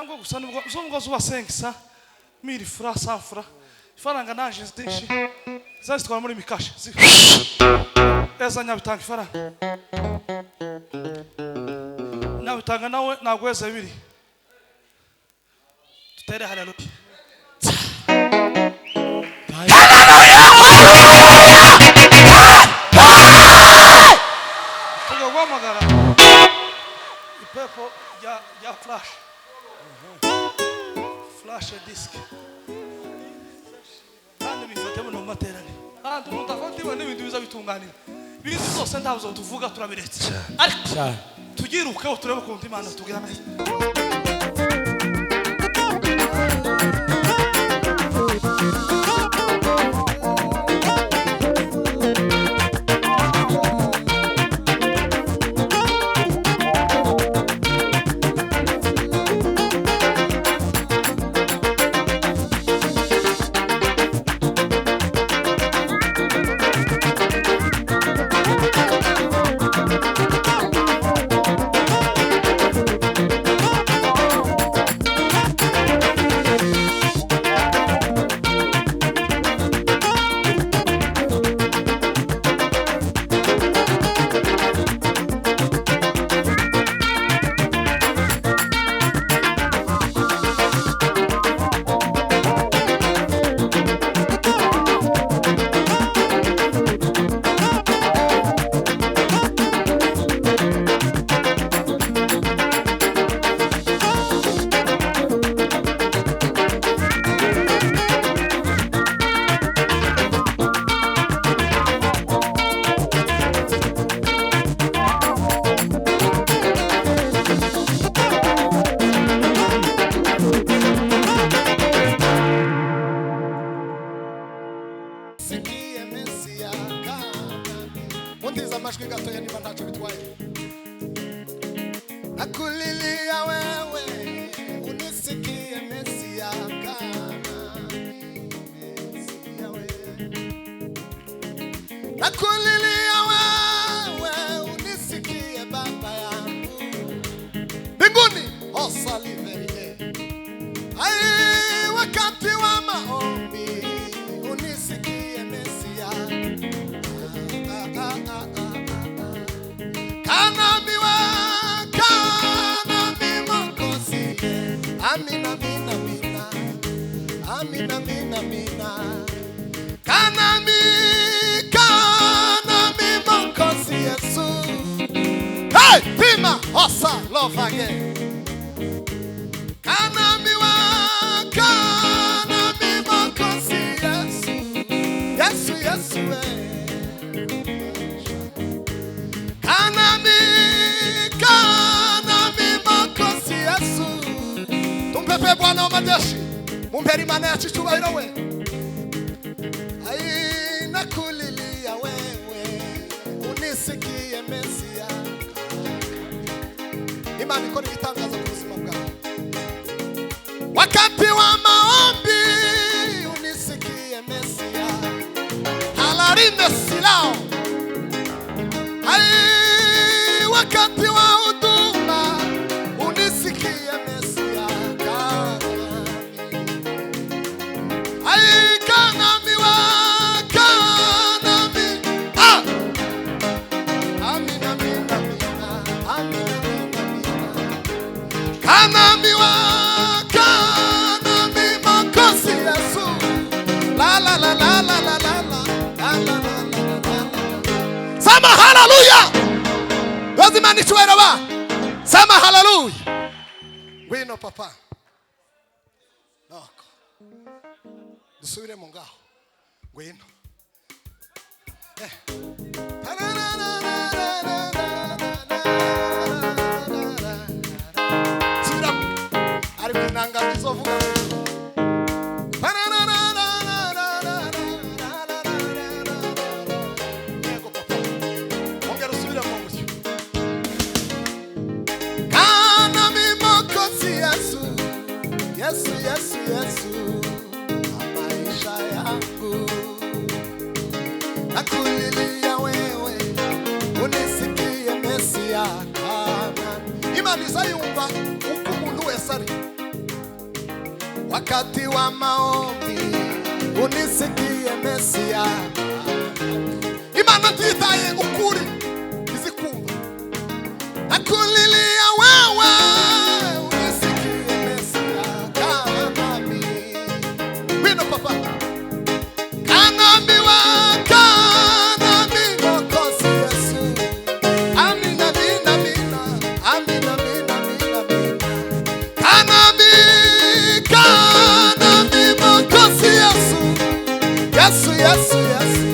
ngo gusa nubwo uzongo zuba 500 1000 francs 100 francs ifaranga naje ndishi zazitwara muri mikasha eza nyabitanga ifaranga nabitanga nawe nagweze biri tutere haleluya magara ipepo ya flash disk kandi bifate mu material kandi mutafatiwe n'ibintu biza bitunganira ibintu zose ndavuze tuvuga turabiretse ariko tugiruke turebe ko Imana tugira neza Nakulilia wewe unisikie baba yangu mbinguni osaliverie ai wakati wa maombi unisikie Mesia kana miwa kana mimokosi amina amina amina amina amina amina kana mi hey, Pima, Osa, love again. Kanami makosi Yesu, Yesu, Kanami makosi Yesu. Tumpepe Bwana wa majeshi, mumperi maana ya chichubahiro we. Ai nakulilia wewe, unisikie Mesia. Imani koni itangaza kuzima bwangu. Wakati wa maombi unisikie Mesia. Halarinde silao. Ai wakati wa huduma unisikie Mesia. Ai kanami wa kanami. Ah! Amina amina amina. Amina. Kanami makosi Yesu. La la la la la la la la la la la. Sama hallelujah. Lazima nichwerewa. Sama hallelujah. Wino papa. Noko. Dusubire mu ngaho. Wino. Nanganizo vuga ongera usubira mu musyo kana mimokosi Yesu Yesu Yesu Yesu maisha yangu nakulilia wewe unisikie Mesia kana imani sayumva uko mundu wesari wakati wa maombi unisikie Mesia. Imana ntitaye ukuri izikumva, nakulilia wewe unisikie Mesia. Kanami wino papa, kanami wa kanami Mwokozi Yesu. Amina, amina, amina, amina, amina, amina, amina. Kanami, kanami Mwokozi Yesu. Yesu, Yesu, Yesu,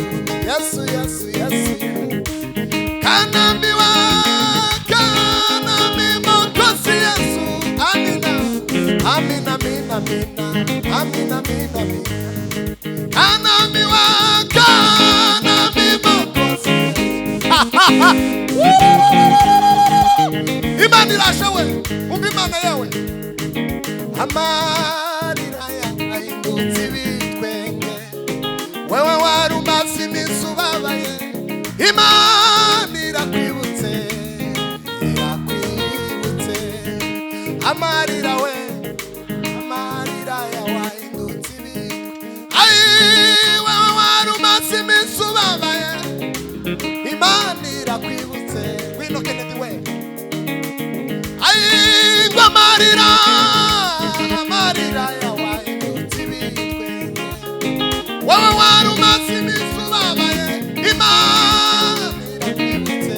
Yesu, Yesu, Yesu. Kanami wa kanami Mwokozi Yesu. Amina, amina, amina, amina, amina, amina, amina. Kanami wa kanami Mwokozi Yesu. Imani rashawe, umimana yawe. Amarira yahindutse ibitwenge, wewe wari umaze iminsi ubabaye. Imana irakwibutse, irakwibutse. Amarira we, amarira yahindutse ibitwenge, ay wewe wari umaze iminsi ubabaye. Imana irakwibutse. Wino Kennedy we, ay amarira, amarira yahindutse ibitwenge, wewe wari umaze iminsi ubabaye. Imana irakwibutse,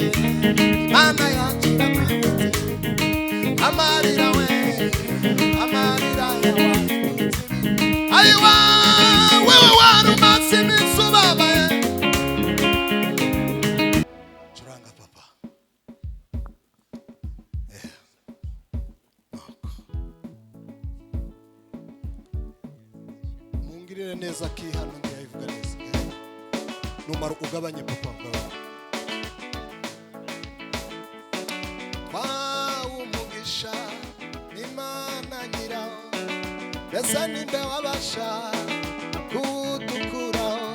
Imana yacu irakwibutse. Amarira we, amarira yahindutse ibitwenge, ay wewe wari umaze iminsi ubabaye. Churanga papa. Mungirire neza ki hano ndiyavuga neza. Numara ugabanye papa ugabanye. Umugisha Imana nyiraho, mbese ninde wabasha kudukuraho?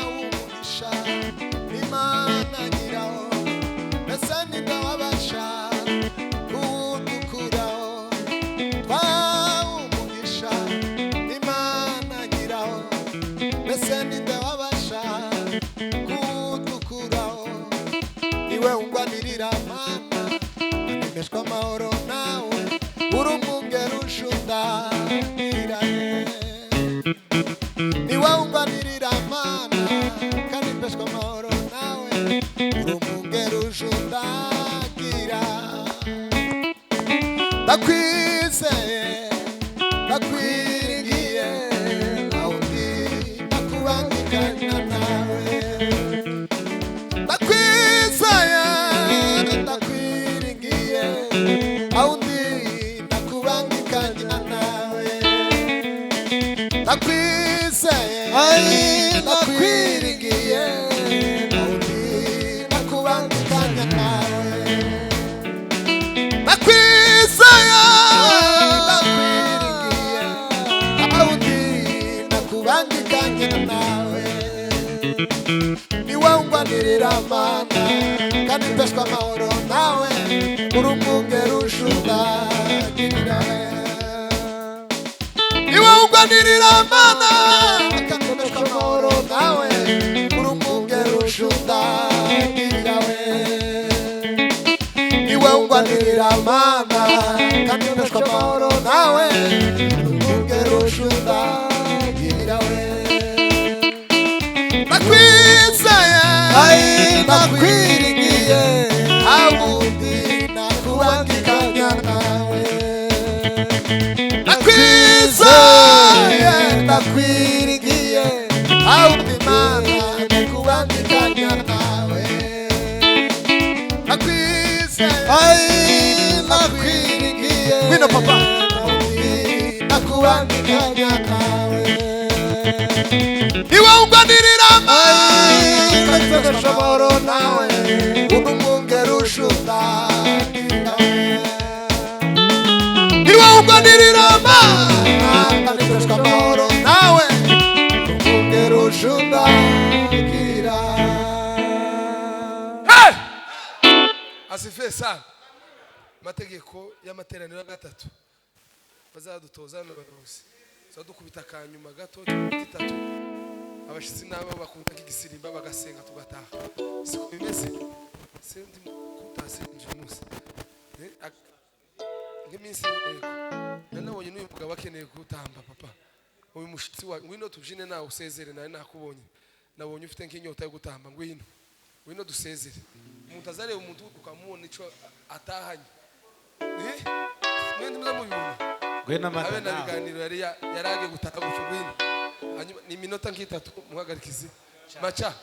Umugisha Imana nyiraho, mbese ninde wabasha kudukuraho? Umugisha Imana nyiraho, mbese ninde wabasha kudukuraho? Niwe ungwanirira Mana, anemeshwa amahoro nawe, uri umwungeri ushundanira. Niwe ungwanirira Mana, anemeshwa amahoro nawe, uri umwungeri ushundanira. Ndakwizeye, ndakwiringiye, nawundi nakubangikanya nawe. Ndakwizeye, ndakwiringiye, nawundi nakubangikanya nawe. Ndakwizeye, ndakwiringiye, nawundi nakubangikanya nawe. Ndakwizeye, ndakwiringiye, nawundi nakubangikanya nawe. Niwe ungwanirira Mana, kandi mpeshwa amahoro nawe, uri umwungeri ushundanira. Niwe ungwanirira Mana, kandi mpeshwa amahoro nawe, uri umwungeri ushundanira. Niwe ungwanirira Mana, kandi mpeshwa amahoro nawe, uri umwungeri ushundanira. Ndakwizeye, ndakwiringiye, awundi nakubangikanya nawe. Ndakwizeye, ndakwiringiye, awundi Mana nakubangikanya nawe. Ndakwizeye, ndakwiringiye, wino papa, awundi nakubangikanya nawe. Niwe ungwanirira Mana, kandi mpeshwa amahoro nawe, uri umwungeri ushundanira. Niwe ungwanirira Mana, kandi mpeshwa amahoro nawe, uri umwungeri ushundanira. Asifiwe sana. Mategeko y'amateraniro gatatu. bazadutoza n'abayobozi zadukubita kanyuma gato itatu abashitsi nabo bakunda kigisirimba bagasenga tugataha siko bimeze sendi kutasenje umunsi ngeminsi nabonye n'uyu mugabo akeneye gutamba papa uyu mushitsi wa ngwino tujine nawe usezere nawe nakubonye nabonye ufite nk'inyota yo gutamba ngwino dusezere umuntu azareba umuntu ukamubona ico atahanye mwende muzamubibona ngwino amata na biganiro yarage gutaka gucyugwino ni minota nk'itatu muhagarikize macha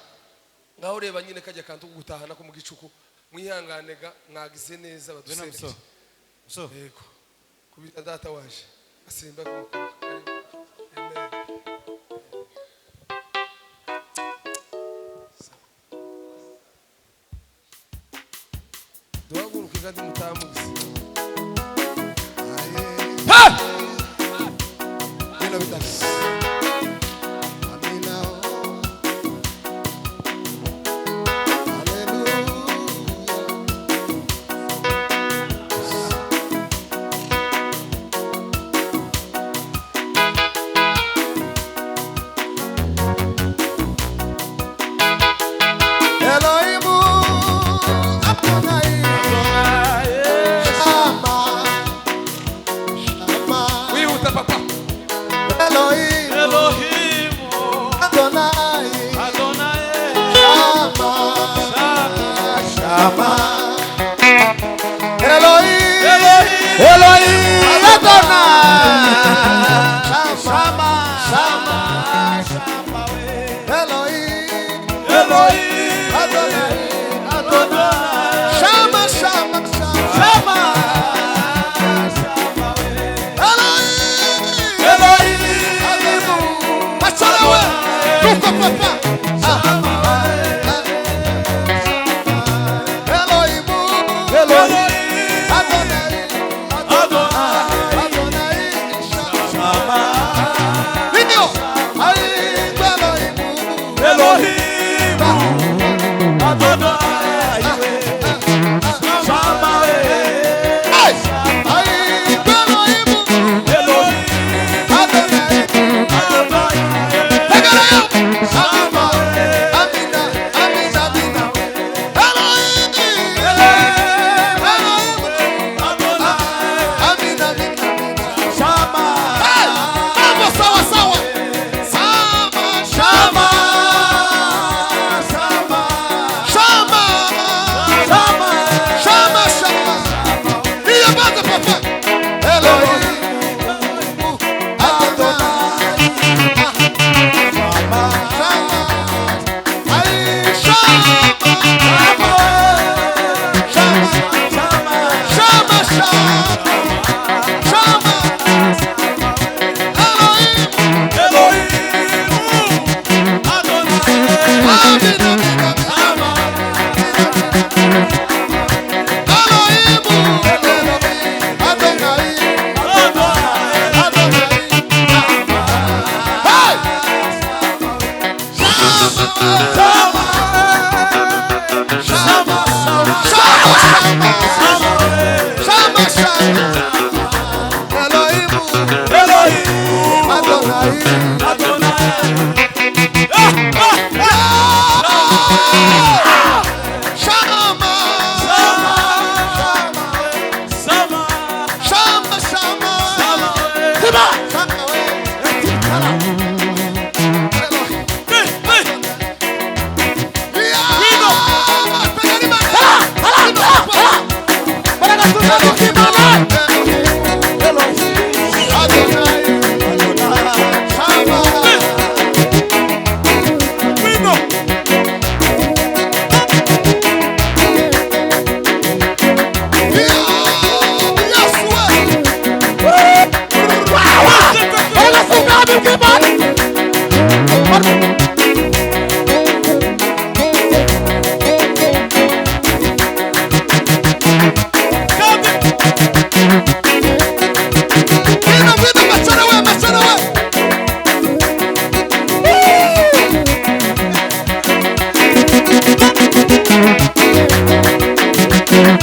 ngaho ureba nyine kajya kantu gutahana ko mu gicuku mwihanganega mwagize neza badusebye so yego kubita data waje asimba ko duhaguruke kandi mutamuzi bino bitasi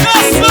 Yes.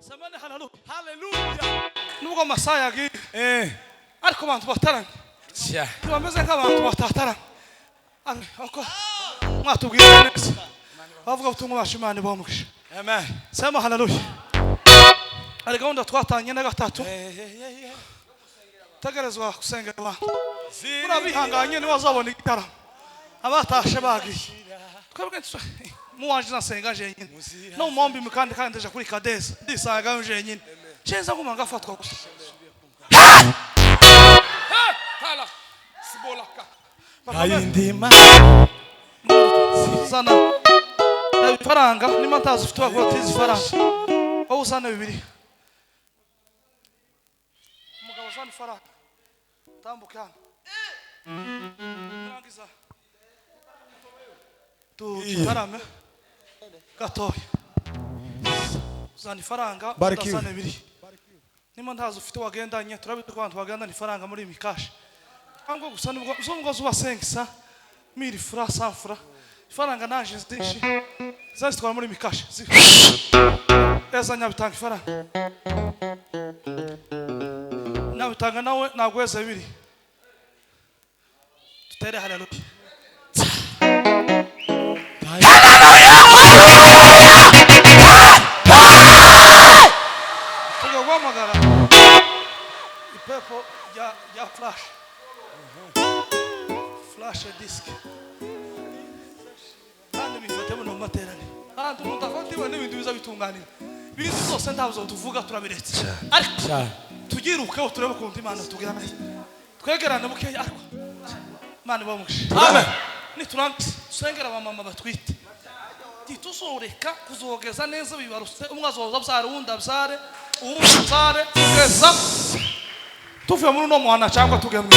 Samani haleluya. Haleluya. Nubwo masaya gi ariko abantu bataranye. Sha. Tubameze nk'abantu batataranye. Ako mwatubwira neza. Bavuga ubutumwa bashimane bamugisha. Amen. Sema haleluya. Ari gahunda twatanye na gatatu. Tegerezwa kusengera abantu. Urabihanganye ni wazabona igitara. Abatashe bagiye. Twebwe muwanje nasenga jenyine. No mombi mukandi kandi ndaje kuri kadeza. Ndisaga jenyine. Chenza nguma ngafatwa gusa. Hala. Sibolaka. Ayindima. Sana. Faranga ni mantazo ufite bakoti zifaranga. Aho usana bibiri. Umugabo sana faranga. Tambuka hano. Nangiza. Tutarame. Gatoya. Uzana ifaranga udasana bibiri. Nimo ntazo ufite wagendanye turabita kwantu wagenda ni faranga muri mikashi. Ango gusa nubwo uzongo zubasengisa 1000 francs 100 francs. ifaranga naje zishi zazitwara muri mikasha eza nyabitanga ifaranga nyabitanga nawe nagweze bibiri tutere haleluya tugomagara ipepo ya flash disk kandi bifate mu material kandi mutafatiwe n'ibintu biza bitunganira ibintu zose ndabuzo tuvuga turabiretse ariko tugirukeho turebe kundi Imana tugira neza twegerane bukeya ariko Imana bamugisha amen niturangusengera abamama batwite titusoreka kuzogeza neza bibaruse umwe azoza byare uwundi abyare kugeza tuvuye muri no muhana cyangwa tugemwe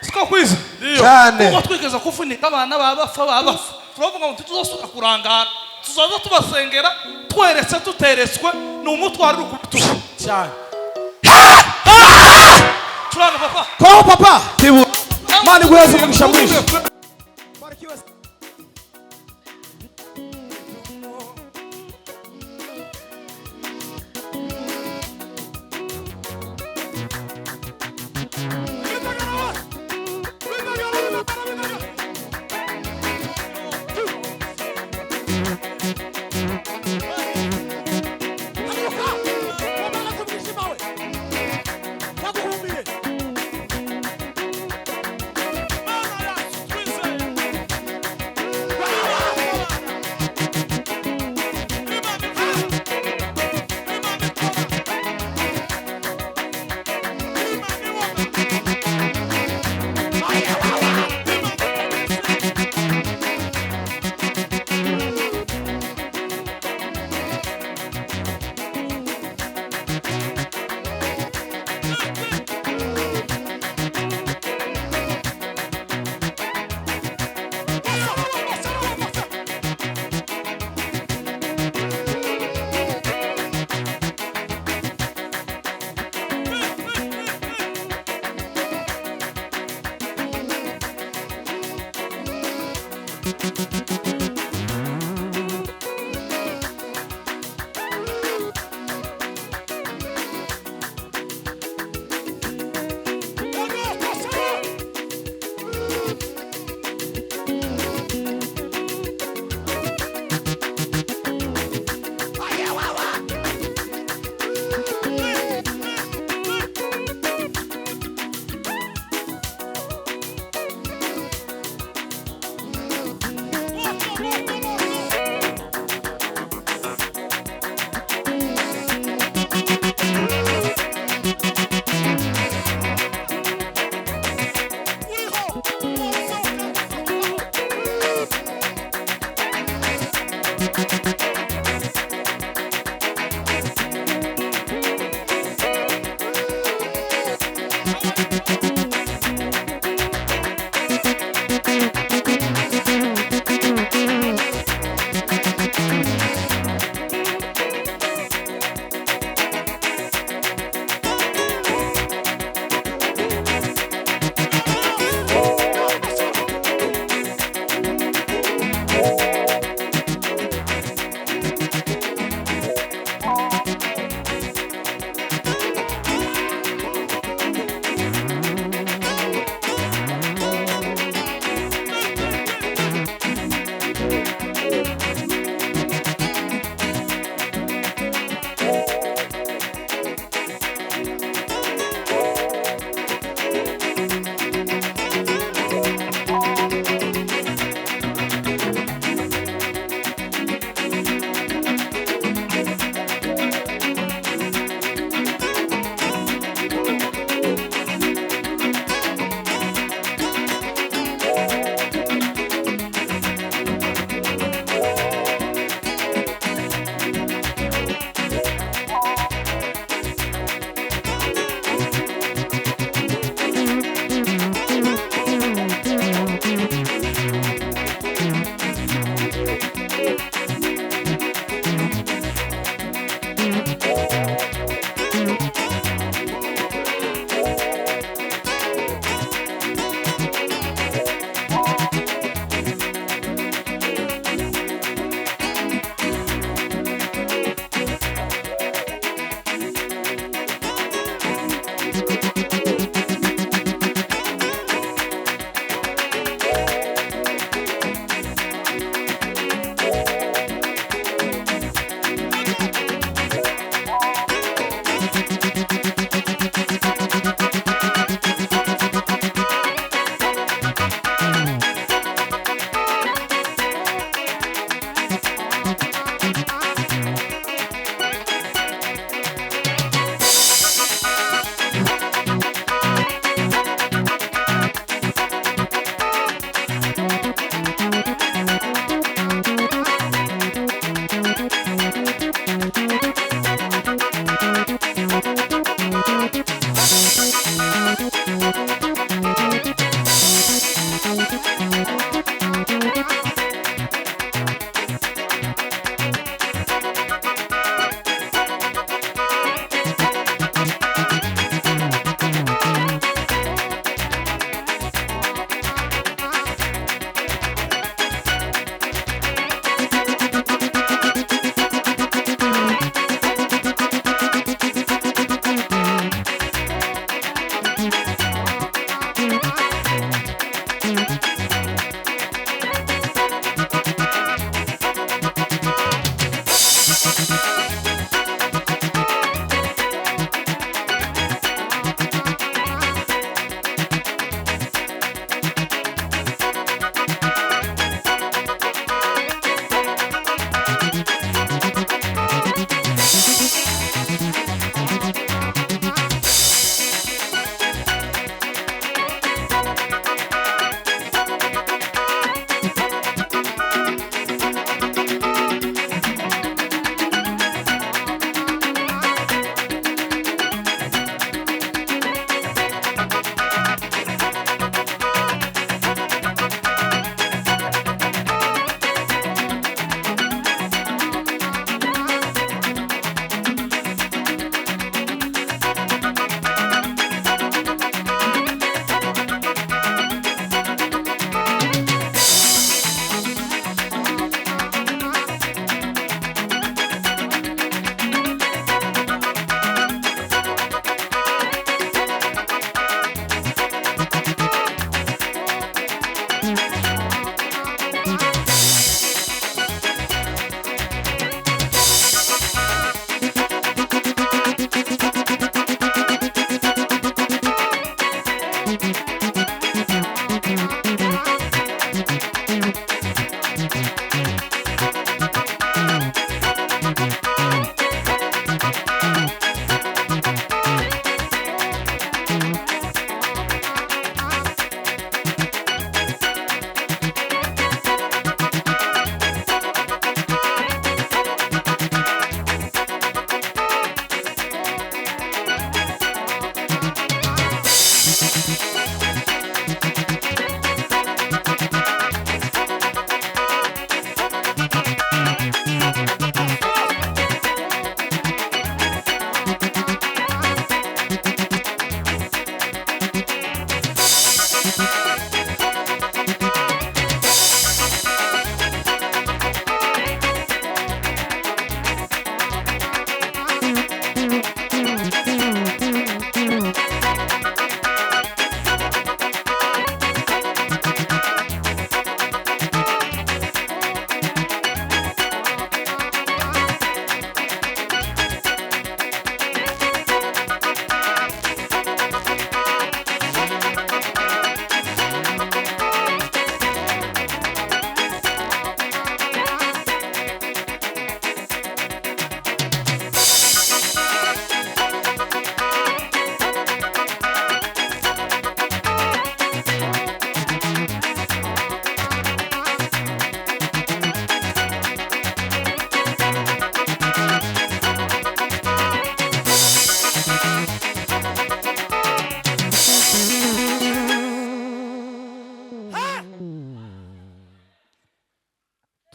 siko kwiza cyane uko twigeza kufunika abana babafa turavuga ngo tuzosuka kurangara tuzaza tubasengera tweretse tuteretswe ni umutwaro rukutu cyane turanga papa ko papa tibu mani gweze mugisha mwisho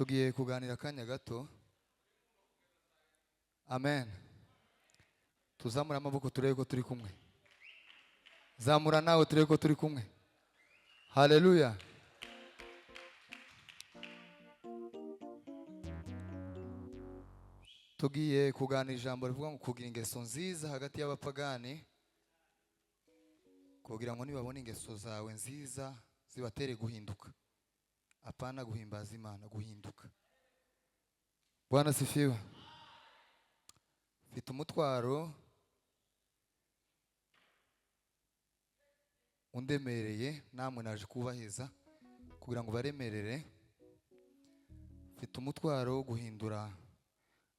tugiye kuganira akanya gato. Amen. Tuzamura amaboko turebe ko turi kumwe. Zamura nawe turebe ko turi kumwe. Haleluya. Tugiye kuganira ijambo rivuga ngo kugira ingeso nziza hagati y'abapagani, kugira ngo nibabona ingeso zawe nziza zibatere guhinduka, apana guhimbaza Imana, guhinduka. Bwana sifiwe. Mfite umutwaro undemereye, namwe naje kubaheza kugira ngo baremerere. Mfite umutwaro wo guhindura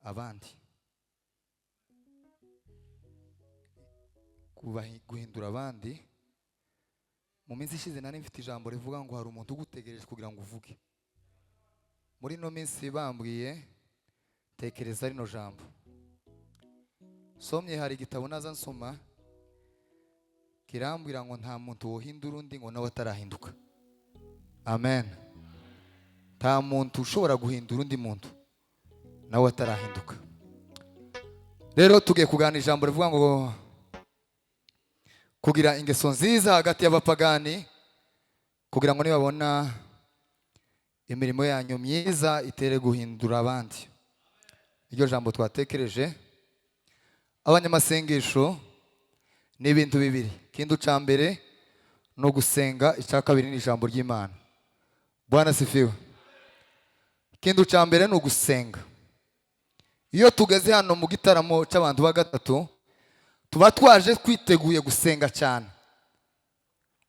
abandi, guhindura abandi. Mu minsi ishize nari mfite ijambo rivuga ngo hari umuntu ugutegereje kugira ngo uvuge. Muri no minsi bambwiye tekereza rino jambo. Somye hari igitabo naza nsoma kirambwira ngo nta muntu wohindura undi ngo nawe atarahinduka. Amen. Nta muntu ushobora guhindura undi muntu nawe atarahinduka. Rero tugiye kuganira ijambo rivuga ngo kugira ingeso nziza hagati y'abapagani, kugira ngo nibabona imirimo yanyu myiza itere guhindura abandi. Iryo jambo twatekereje. Abanyamasengesho ni ibintu bibiri. Ikintu cya mbere no gusenga, icya kabiri ni ijambo ry'Imana. Bwana sifiwe. Ikintu cya mbere no gusenga. Iyo tugeze hano mu gitaramo cy'abantu ba gatatu, tuba twaje twiteguye gusenga cyane.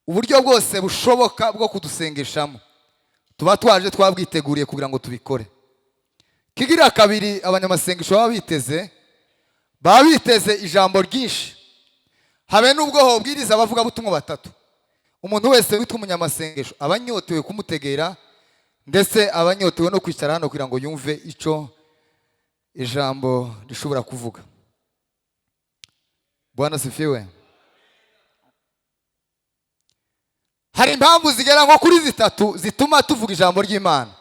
Uburyo bwose bushoboka bwo kudusengeshamo tuba twaje twabwiteguriye kugira ngo tubikore. Kigira kabiri, abanyamasengesho baba biteze ijambo ryinshi. Habe nubwo hobwiriza abavuga butumwa batatu. Umuntu wese witwa umunyamasengesho abanyotewe kumutegera, ndetse abanyotewe no kwicara hano kugira ngo yumve icyo ijambo rishobora kuvuga. Bwana sifiwe. Hari impamvu zigera nko kuri zitatu zituma tuvuga ijambo ry'Imana.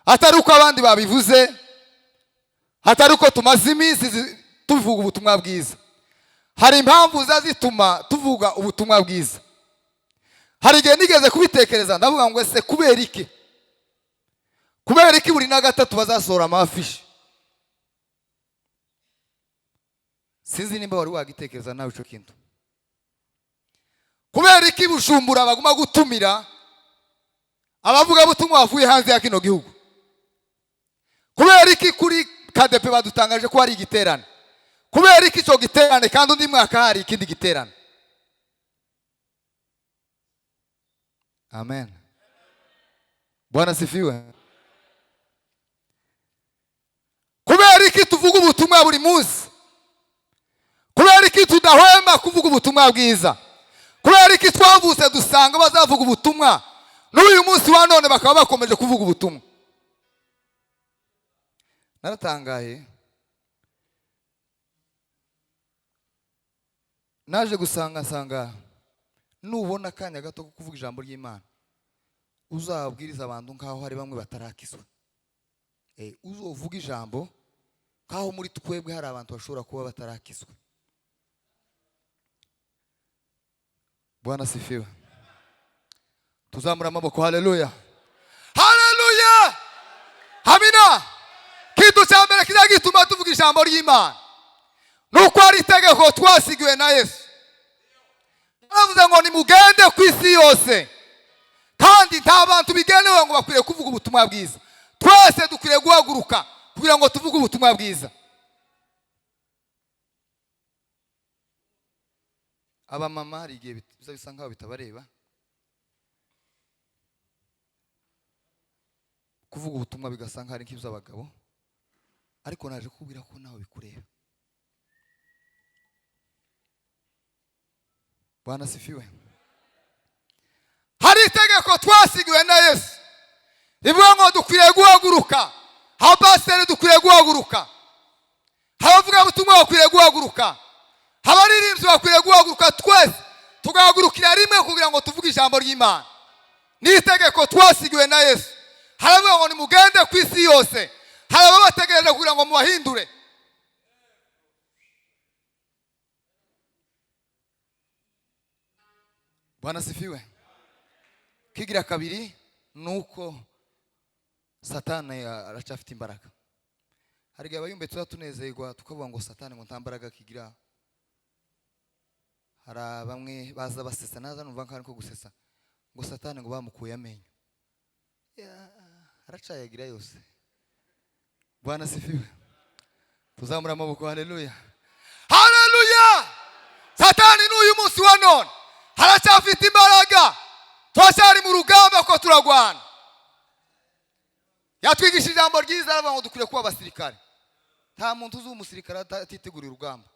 Atari uko abandi babivuze, atari uko tumaze iminsi tuvuga ubutumwa bwiza. Hari impamvu zituma tuvuga ubutumwa bwiza. Hari igihe nigeze kubitekereza ndavuga ngo ese kubera iki? Kubera iki buri na gatatu bazasohora amafishi? Sinzi nimba wari wagitekereza nawe ico kintu. Kubera iki Bujumbura baguma gutumira abavuga butumwa bavuye hanze ya kino gihugu? Kubera iki kuri KDP badutangaje ko hari igiterane? Kubera iki cyo giterane kandi undi mwaka hari ikindi giterane? Amen. Bwana sifiwe. Kubera iki tuvuga ubutumwa buri munsi? Kubera iki tudahwema kuvuga ubutumwa bwiza? Kubera iki twavuse dusanga bazavuga ubutumwa n'uyu munsi wa none bakaba bakomeje kuvuga ubutumwa? Naratangaye. Naje gusanga nubona akanya gato ko kuvuga ijambo ry'Imana, uzabwiriza abantu nkaho hari bamwe batarakizwa. Uzovuga ijambo nkaho muri twebwe hari abantu bashobora kuba batarakizwa. Bwana sifiwe. Tuzamura amaboko. Haleluya. Haleluya. Amina. Kitu cya mbere kizagituma tuvuga ijambo ry'Imana nuko ari itegeko twasigiwe na Yesu. Avuze ngo nimugende ku isi yose, kandi nta bantu bigenewe ngo bakwiriye kuvuga ubutumwa bwiza. Twese dukwiriye guhaguruka kugira ngo tuvuge ubutumwa bwiza. Aba mama hari igihe bisa nkaho bitabareba kuvuga ubutumwa, bigasa nkaho ari nk'iby'abagabo, ariko naje kubwira ko nawe bikureba. Bwana sifiwe. Hari itegeko twasigiwe na Yesu rivuga ngo dukwiriye guhaguruka. Abapasiteri dukwiriye guhaguruka, abavuga ubutumwa bakwiriye guhaguruka, abaririmbyi bakwiriye guhaguruka. Twese tugahagurukira rimwe kugira ngo tuvuge ijambo ry'Imana. Ni itegeko twasigiwe na Yesu. haravuga ngo nimugende ku isi yose, hari ababategereje kugira ngo mubahindure. Bwana sifiwe. Kigira kabiri nuko Satani aracafite imbaraga. Hari gihe abayumbe tunezerwa tukavuga ngo Satani ngo nta mbaraga kigira. Hari bamwe baza basesa, naza numva nko gusesa ngo Satani ngo bamukuye amenyo. Aracayagira yose. Bwana sifiwe. Tuzamura amaboko. Haleluya, haleluya. Satani n'uyu munsi wa none haracafite imbaraga. Twashari mu rugamba ko turagwana. Yatwigishije ijambo ryiza aravuga ngo dukwiye kuba abasirikare. Nta muntu uzi umusirikare atitegura urugamba.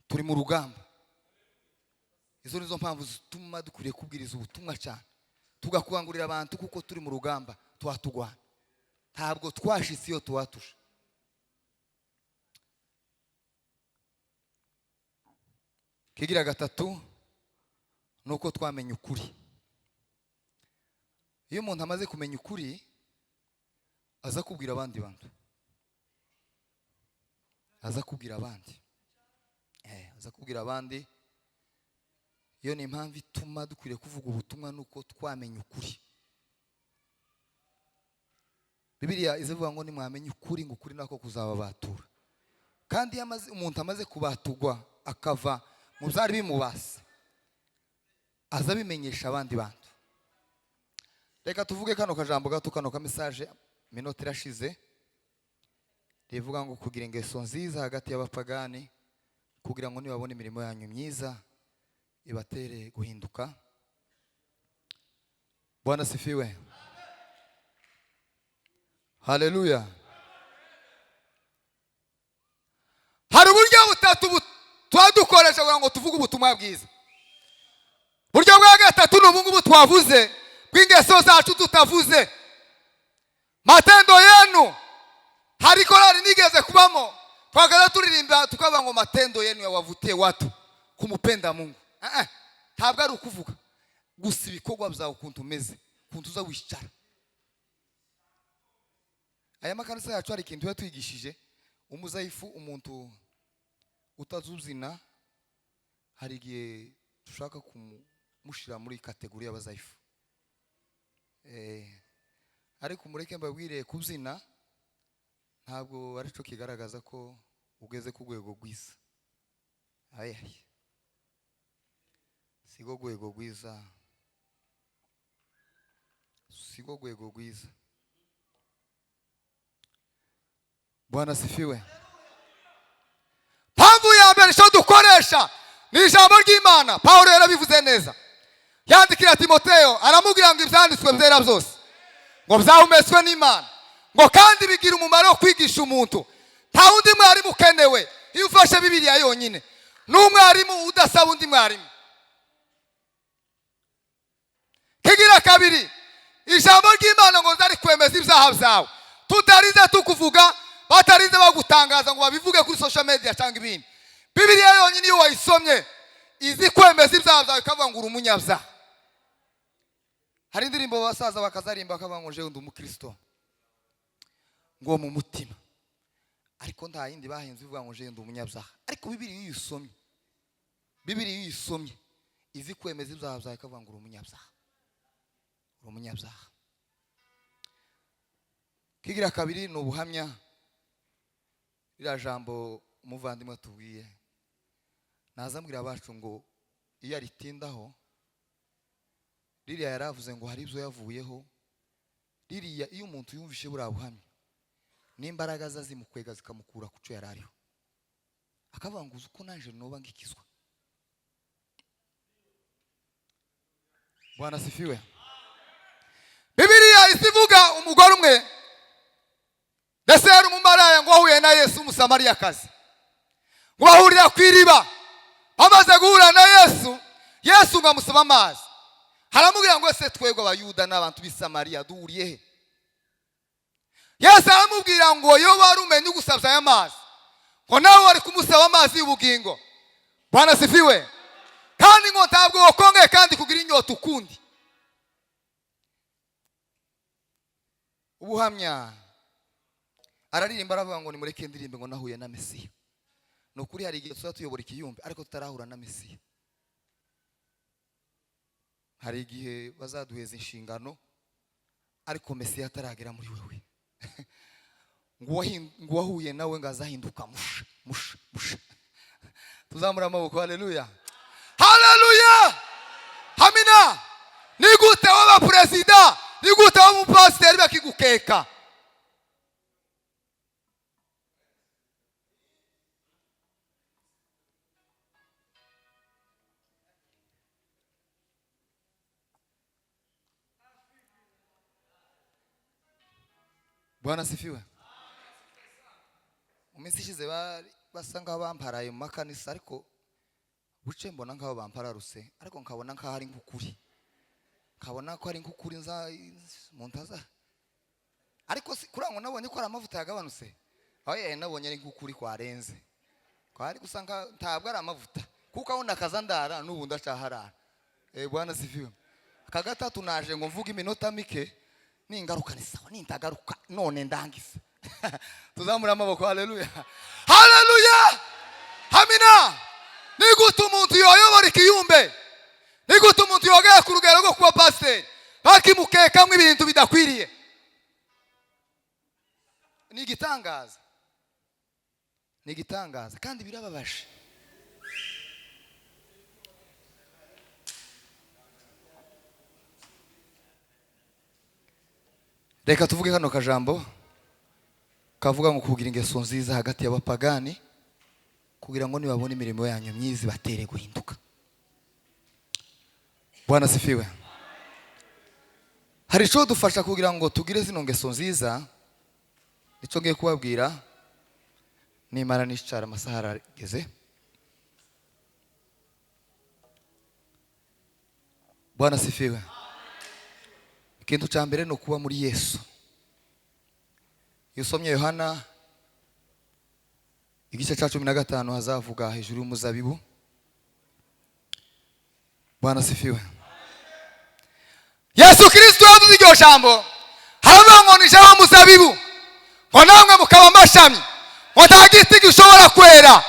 Turi mu rugamba. Izo nizo mpamvu zituma dukwiye kubwiriza ubutumwa cyane, tugakangurira abantu kuko turi mu rugamba twatugwana. Ntabwo twashitse iyo tuwatusha. Kigira gatatu nuko twamenye ukuri. Iyo umuntu amaze kumenya ukuri aza kubwira abandi bantu, aza kubwira abandi, aza kubwira abandi. Iyo ni impamvu ituma dukwiriye kuvuga ubutumwa nuko twamenye ukuri. Bibiliya izivuga ngo nimwamenye ukuri ngo ukuri nako kuzababatura. Kandi umuntu amaze kubatugwa akava mu byari bimubase, aza bimenyesha abandi bantu. Reka tuvuge kano kajambo gato, kano ka message minota irashize, rivuga ngo kugira ingeso nziza hagati y'abapagani kugira ngo nibabone imirimo yanyu myiza ibatere guhinduka. Bwana sifiwe. Haleluya. Hari uburyo butatu twadukoresha kugira ngo tuvuge ubutumwa bwiza. Buryo bwa gatatu n'ubungubu twavuze bw'ingeso zacu tutavuze. Matendo yenu, hari korari nigeze kubamo twagaza turirimba tukavuga ngo matendo yenu yawavutie watu kumupenda Mungu. Ntabwo ari ukuvuga gusa ibikorwa byawe ukuntu umeze, ukuntu uza wicara. Aya makanisa yacu hari ikintu yatwigishije. Umuzayifu, umuntu utazuzina, hari igihe dushaka kumushira muri kategori y'abazayifu. Ariko mureke mbabwire kubyina ntabwo ari cyo kigaragaza ko ugeze ku rwego rwiza. Sigo rwego rwiza, sigo rwego rwiza. Bwana sifiwe. Mpamvu ya mbere cyo dukoresha ni ijambo ry'Imana. Paulo yarabivuze neza, yandikira Timoteyo aramubwira ngo ibyanditswe byera byose ngo byahumetswe n'Imana, ngo kandi bigira umumaro wo kwigisha umuntu. Nta wundi mwarimu ukenewe iyo ufashe Bibiliya yonyine. N'umwarimu udasaba undi mwarimu. Kigira kabiri, ijambo ry'Imana ngo zari kwemeza ibyaha byawe, tutarize tukuvuga, batarize bagutangaza ngo babivuge kuri social media cyangwa ibindi. Bibiliya yonyine iyo wayisomye izi kwemeza ibyaha byawe ikavuga ngo uri umunyabyaha. Hari indirimbo basaza bakazarimba bakavuga ngo jewe ndi umukristo ngo mu mutima, ariko nta yindi bahenze ivuga ngo jewe ndi umunyabyaha. Ariko Bibiliya iyo uyisomye, Bibiliya iyo uyisomye izi kwemeza ibyaha byawe ikavuga ngo uri umunyabyaha, uri umunyabyaha. Kigira kabiri ni ubuhamya. Ira jambo umuvandimwe tubwiye, nazambwira abacu ngo iyo aritindaho, ririya yaravuze ngo hari ibyo yavuyeho. Ririya iyo umuntu yumvishe buriya buhamya n'imbaraga zazimukwega zikamukura ku cyo yarariho, akavuga ngo uzi uko nanje noba ngikizwa. Bwana sifiwe. Bibiliya isivuga umugore umwe ndetse yari umumaraya ngo ahuye na Yesu umusamariyakazi, ngo bahurira ku iriba. Bamaze guhura na Yesu, Yesu ngo amusaba amazi. Haramubwira ngo ese twebwe abayuda n'abantu b'i Samariya duhuriye he? Yesu aramubwira ngo yo wari umenye ugusabya aya mazi, ngo nawe wari kumusaba amazi y'ubugingo. Bwana sifiwe. Kandi ngo ntabwo wakongeye kandi kugira inyota ukundi. ubuhamya araririmba aravuga ngo nimureke ndirimbe ngo nahuye na Mesiya. Nukuri hari igihe tuza tuyobora ikiyumbe ariko tutarahura na Mesiya. Hari igihe bazaduheza inshingano ariko Mesiya ataragera muri wewe. ngo wahuye nawe ngazahinduka musha. Tuzamura amaboko. Haleluya, haleluya, amina. Nigute waba president, nigute waba umupasiteri bakigukeka. Bwana sifiwe. Uminsi ishize basa ngaho bamparaye mu makanisa ariko buce mbona ngaho bampararuse ariko nkabona nkaho ari nk'ukuri. Nkabona ko ari nk'ukuri muntaza. Ariko kurango nabonye ko ari amavuta yagabanutse. Aho nabonye ari nk'ukuri kwarenze. Kwari gusanga ntabwo ari amavuta. Kuko aho ndakazandara n'ubu ndacaharara. Bwana sifiwe. Kagatatu naje ngo mvuga iminota mike. Ningaruka ni sawa, nintagaruka none ndangize. Tuzamura amaboko. Haleluya, haleluya, amina. Nigute umuntu yoyobora ikiyumbe, nigute umuntu yogeye ku rugero rwo kuba pasiteri bakimukekamwe ibintu bidakwiriye. Ni igitangaza kandi birababaje. Reka tuvuge hano kajambo kavuga ngo kugira ingeso nziza hagati y'abapagani kugira ngo nibabone imirimo yanyu myiza batere guhinduka. Bwana sifiwe. Hari cyo dufasha kugira ngo tugire zino ngeso nziza. Nicyo ngiye kubabwira nimara nicara amasaha arageze. Bwana sifiwe. Ikintu cya mbere no kuba muri Yesu. Yusomye Yohana igice cya 15 hazavuga hejuru y'umuzabibu. Bwana sifiwe. Yesu Kristo yavuze iryo jambo. Hano ngo nije wa muzabibu. Ngo namwe mukaba amashami. Ngo nta giti gishobora kwera.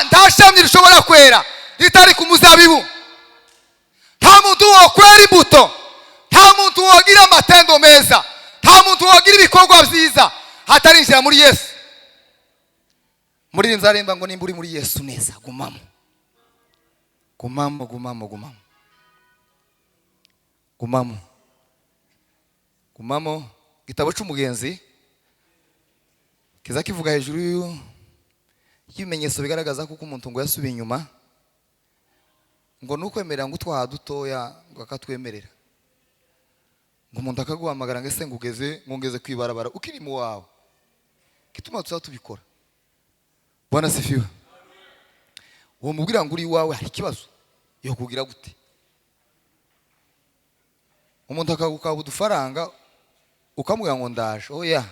Nta shami rishobora kwera ritari ku muzabibu. Nta muntu wo kwera imbuto. Nta muntu wogira amatendo meza. Nta muntu wogira ibikorwa byiza hatarinjira muri Yesu. Muri nzaremba ngo nimburi muri Yesu neza gumamo. Gumamo. Gitabo cy'umugenzi kiza kivuga hejuru y'ibimenyetso bigaragaza ko umuntu ngo yasubiye inyuma. Ngo nukwemera ngo utwaha dutoya ngo akatwemerera. Ngo umuntu akaguhamagara ngo ese ngugeze kwibarabara ukiri mu wawe. Kituma tuzatubikora. Bwana sifiwe. Uwo mubwira ngo uri wawe hari kibazo yo kugira gute. Umuntu akagukaba udufaranga ukamubwira ngo ndaje. Oya.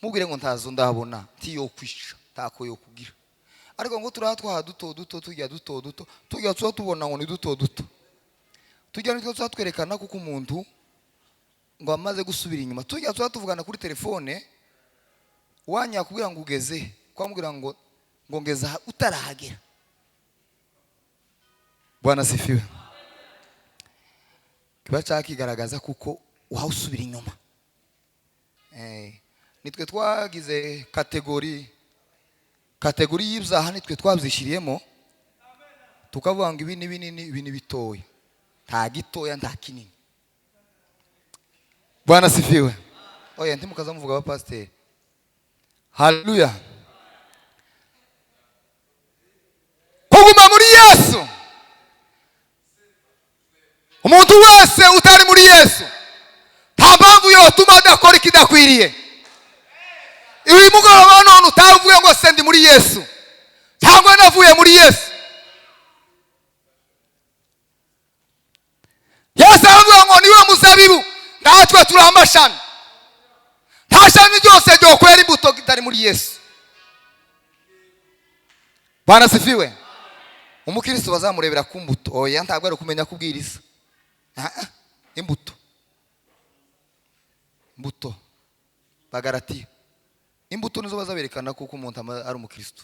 Mubwire ngo ntazo ndabona tiyo kwisha tako yo kugira. Ariko ngo turatwaha duto tujya duto tujya tubona ngo ni duto. Tujya nitwo twatwerekana kuko umuntu ngo amaze gusubira inyuma. Tujya tuvugana kuri telefone wanya kubwira ngo ugeze kwamubwira ngo ngeza utarahagera. Bwana sifiwe. Kiba cyakigaragaza kuko uhawusubira inyuma. Nitwe twagize kategori y'ibyaha nitwe twabyishiriyemo tukavuga ngo ibi ni binini ibi ni bitoya. Nta gitoya nta kinini. Bwana sifiwe. Oya ntimukaza muvuga aba pastor. Haleluya. Kuguma muri Yesu. Umuntu wese utari muri Yesu nta mpamvu yotuma adakora ikidakwiriye. Ibi mugoroba none utavuye ngo se ndi muri Yesu cyangwa navuye muri Yesu. Yesu avuga ngo niwe muzabibu natwe turi amashami. Nta shami ryose ryo kwera imbuto kitari muri Yesu. Bwana sifiwe. Umukristo bazamurebera ku mbuto. Oya ntabwo ari kumenya kubwiriza. Imbuto. Bagaratiya. Imbuto nizo bazaberekana kuko umuntu ari umukristo.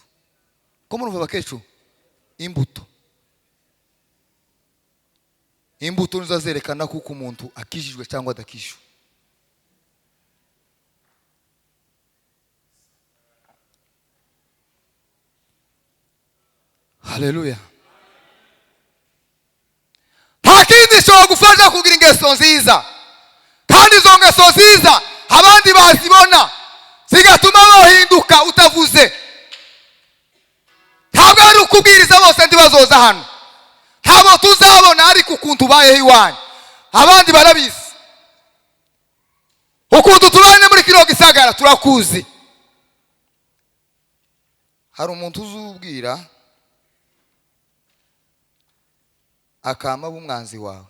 Ko murumva bakecu imbuto nizo zerekana kuko umuntu akijijwe cyangwa adakijijwe. Haleluya. Nta kindi cyo gufasha kugira ingeso nziza, kandi izo ngeso nziza abandi bazibona zigatuma bahinduka utavuze. Ntabwo ari ukubwiriza bose ndibazoza hano, ntabwo tuzabona ariko ukuntu ubayeho iwanyu abandi barabizi. Ukuntu tubanye muri kino gisagara turakuzi. Hari umuntu uzubwira akama b'umwanzi wawe.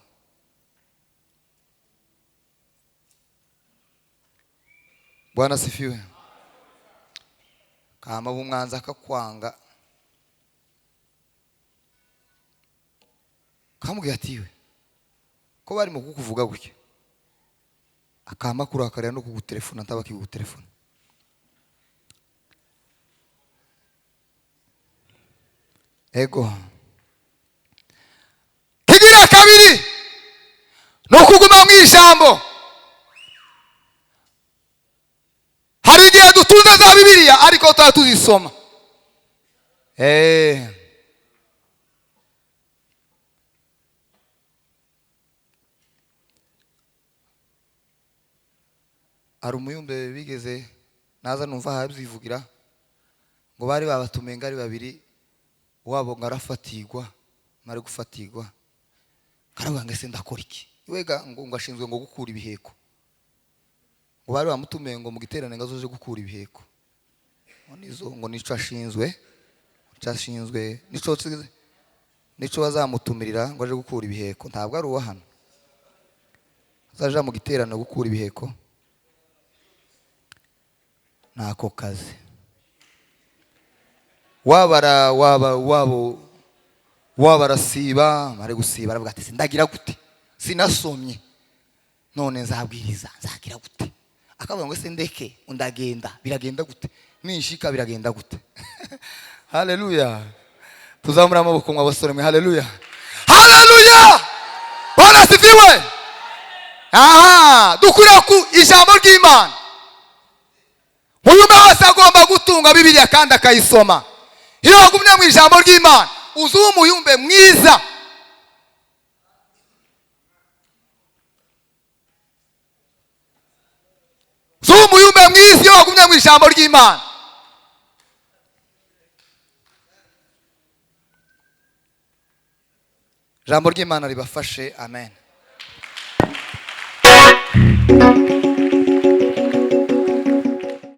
Bwana sifiwe. Kama b'umwanzi akakwanga, kamubwira ati we ko barimo kukuvuga gutya, akama kurakarira no kugutelefona ntabaki kugutelefona. Ego kigira kabiri no kuguma mu ijambo. Hari igihe dutunze za Bibiliya ariko tutatuzisoma. Ari umuyumbe bigeze naza numva habyivugira ngo bari babatumenga ari babiri, wabo ngarafatirwa mari gufatirwa, karavuga ngo ese ndakora iki? Wega ngo ashinzwe ngo gukura ibiheko, ngo bari bamutumenga ngo mu giterane ngo azoje gukura ibiheko. Ngo nico ashinzwe nico bazamutumirira ngo aje gukura ibiheko. Ntabwo ari uwa hano azaja mu giterane gukura ibiheko, nako kazi. Wabarasiba mari gusiba, aravuga ati sindagira gute, sinasomye none nzabwiriza nzagira gute. Akavuga ngo ese ndeke undagenda, biragenda gute? Ninshika biragenda gute? Haleluya. Tuzamura amaboko mwa basore mwe. Haleluya, haleluya. Bwana sifiwe. Dukura ku ijambo ry'Imana. Uyumbe wese agomba gutunga Bibiliya kandi akayisoma. Iyo wagumye mu ijambo ry'Imana uzuba umuyumbe mwiza. Umuyumbe mwiza iyo wagumye mu ijambo ry'Imana. Ijambo ry'Imana ribafashe. Amen.